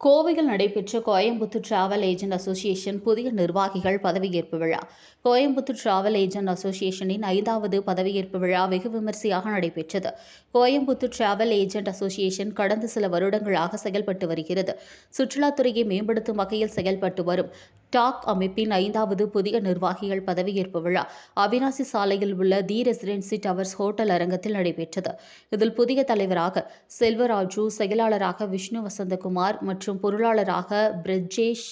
கோவையில் நடைபெற்ற Coimbatore travel agent association புதிய நிர்வாகிகள் பதவியேற்பு விழா. கோயம்புத்தூர் டிராவல் ஏஜென்ட் அசோசியேஷனின் 5வது பதவியேற்பு விழா வெகு விமரிசையாக நடைபெற்றது. கோயம்புத்தூர் டிராவல் ஏஜென்ட் அசோசியேஷன் கடந்த சில வருடங்களாக செயல்பட்டு வருகிறது. சுற்றுலாத்துறையை மேம்படுத்தும் வகையில் செயல்பட்டு வரும் டாக் அமைப்பின் 5வது புதிய நிர்வாகிகள் பதவியேற்பு விழா அவினாசி சாலையில் உள்ள தி ரெசிடென்சி டவர்ஸ் ஹோட்டல் அரங்கத்தில் நடைபெற்றது. இதில் புதிய தலைவராக செல்வராஜு, செயலாளராக விஷ்ணு வசந்தகுமார் மற்றும் பொருளாளராக பிரஜேஷ்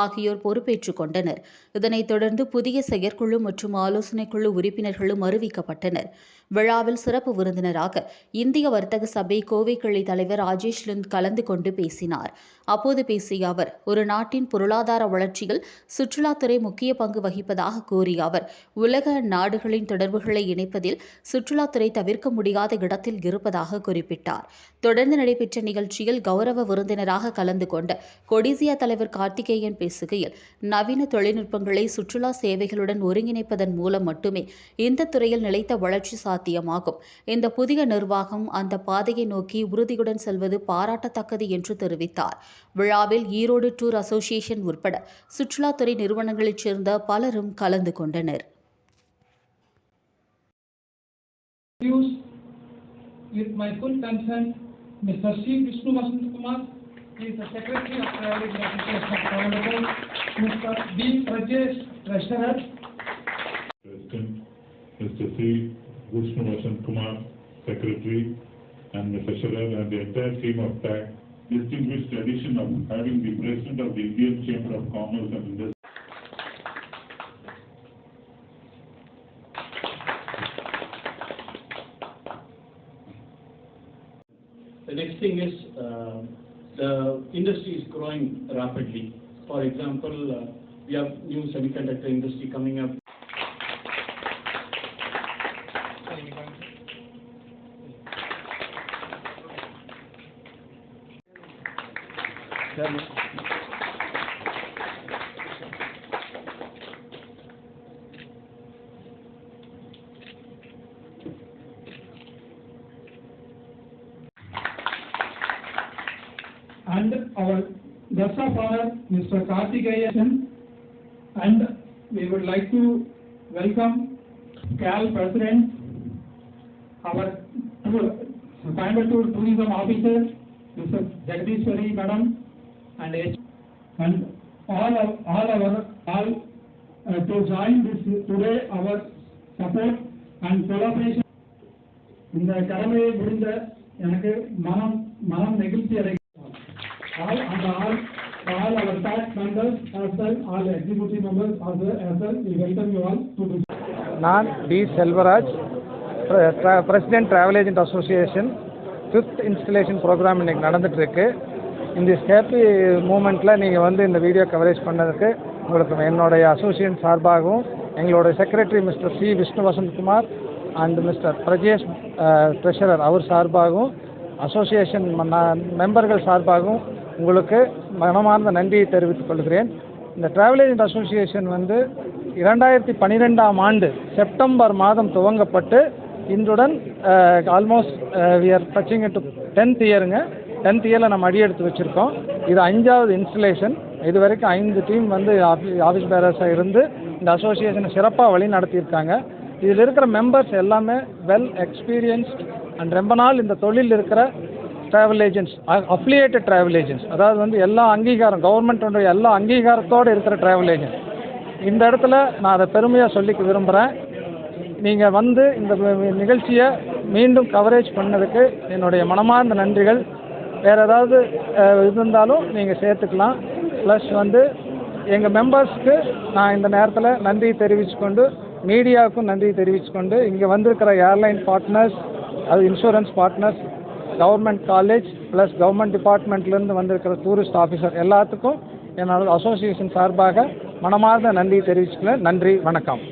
ஆகியோர் பொறுப்பேற்றுக் கொண்டனர். இதனைத் தொடர்ந்து புதிய செயற்குழு மற்றும் ஆலோசனைக்குழு உறுப்பினர்களும் அறிவிக்கப்பட்டனர். விழாவில் சிறப்பு விருந்தினராக இந்திய வர்த்தக சபை கோவை கிளை தலைவர் ராஜேஷ் லிந்த் கலந்து கொண்டு பேசினார். அப்போது பேசிய அவர், ஒரு நாட்டின் பொருளாதார வளர்ச்சியில் சுற்றுலாத்துறை முக்கிய பங்கு வகிப்பதாக கூறிய அவர், உலக நாடுகளின் தொடர்புகளை இணைப்பதில் சுற்றுலாத்துறை தவிர்க்க முடியாத இடத்தில் இருப்பதாக குறிப்பிட்டார். தொடர்ந்து நடைபெற்ற நிகழ்ச்சியில் கௌரவ விருந்தினராக கலந்து கொண்ட கொடிசியா தலைவர் கார்த்திகேயன் பேசுகையில், நவீன தொழில்நுட்பங்களை சுற்றுலா சேவைகளுடன் ஒருங்கிணைப்பதன் மூலம் மட்டுமே இந்த துறையில் நிலைத்த வளர்ச்சி சாத்தியமாகும். இந்த புதிய நிர்வாகம் அந்த பாதையை நோக்கி உறுதியுடன் செல்வது பாராட்டத்தக்கது என்று தெரிவித்தார். விழாவில் ஈரோடு டூர் அசோசியேஷன் உட்பட சுற்றுலாத்துறை நிறுவனங்களைச் சேர்ந்த பலரும் கலந்து கொண்டனர். With my full consent, Mr. C. Vishnu Vasantakumar, he is the Secretary of Travel Association of Coimbatore. Mr. B. Rajesh, Treasurer. President, Mr. C. Vishnu Vasantakumar, Secretary, and Mr. Treasurer, and the entire team of TAC, distinguished addition of having the President of the Indian Chamber of Commerce and Industry. The next thing is the industry is growing rapidly. For example, we have new semiconductor industry coming up. And our guest of honor, Mr. Karthikeyan, and we would like to welcome CAL President, our Coimbatore Tourism Officer, Mr. Jagdishwari Madam, and all to join this today our support and collaboration. இந்த கடமையை முடிந்த எனக்கு மனம் நெகிழ்ச்சி அடை. All our staff members as well, all executive members as well, we welcome you all to this. நான் T Selvaraj, president travel agent association 5th installation programme இன்றைக்கி நடந்துகிட்ருக்கு. இந்த ஹேப்பி மூமெண்ட்டில் நீங்கள் இந்த வீடியோ கவரேஜ் பண்ணதுக்கு உங்களுக்கு என்னுடைய அசோசியேஷன் சார்பாகவும், எங்களுடைய secretary mister C Vishnu Vasanthkumar and mister Prajesh treasurer அவர் சார்பாகவும், அசோசியேஷன் மெம்பர்கள் சார்பாகவும் உங்களுக்கு மனமார்ந்த நன்றியை தெரிவித்துக் கொள்கிறேன். இந்த டிராவல் ஏஜென்ட் அசோசியேஷன் 2012ஆம் ஆண்டு செப்டம்பர் மாதம் துவங்கப்பட்டு இன்றுடன் almost we are touching it 10th இயருங்க. 10th இயரில் நம்ம அடி எடுத்து வச்சுருக்கோம். இது 5வது இன்ஸ்டலேஷன். இது வரைக்கும் 5 டீம் ஆஃபீஸ் பேரர்ஸாக இருந்து இந்த அசோசியேஷனை சிறப்பாக வழி நடத்தியிருக்காங்க. இதில் இருக்கிற மெம்பர்ஸ் எல்லாமே வெல் எக்ஸ்பீரியன்ஸ்ட் அண்ட் ரொம்ப நாள் இந்த தொழில் இருக்கிற travel agents, affiliated travel agents, அதாவது எல்லா அங்கீகாரம், கவர்மெண்ட்டுடைய எல்லா அங்கீகாரத்தோடு இருக்கிற ட்ராவல் ஏஜென்ட். இந்த இடத்துல நான் அதை பெருமையாக சொல்லிக்க விரும்புகிறேன். நீங்கள் இந்த நிகழ்ச்சியை மீண்டும் கவரேஜ் பண்ணதுக்கு என்னுடைய மனமார்ந்த நன்றிகள். வேறு ஏதாவது இருந்தாலும் நீங்கள் சேர்த்துக்கலாம். ப்ளஸ் எங்கள் மெம்பர்ஸ்க்கு நான் இந்த நேரத்தில் நன்றி தெரிவிச்சுக்கொண்டு, மீடியாவுக்கும் நன்றி தெரிவிச்சுக்கொண்டு, இங்கே வந்திருக்கிற ஏர்லைன் பார்ட்னர்ஸ், அது insurance partners, government college plus government டிபார்ட்மெண்ட்லேருந்து வந்திருக்கிற டூரிஸ்ட் ஆஃபீஸர் எல்லாத்துக்கும் என்னோட அசோசியேஷன் சார்பாக மனமார்ந்த நன்றி தெரிவிச்சுக்கிறேன். நன்றி, வணக்கம்.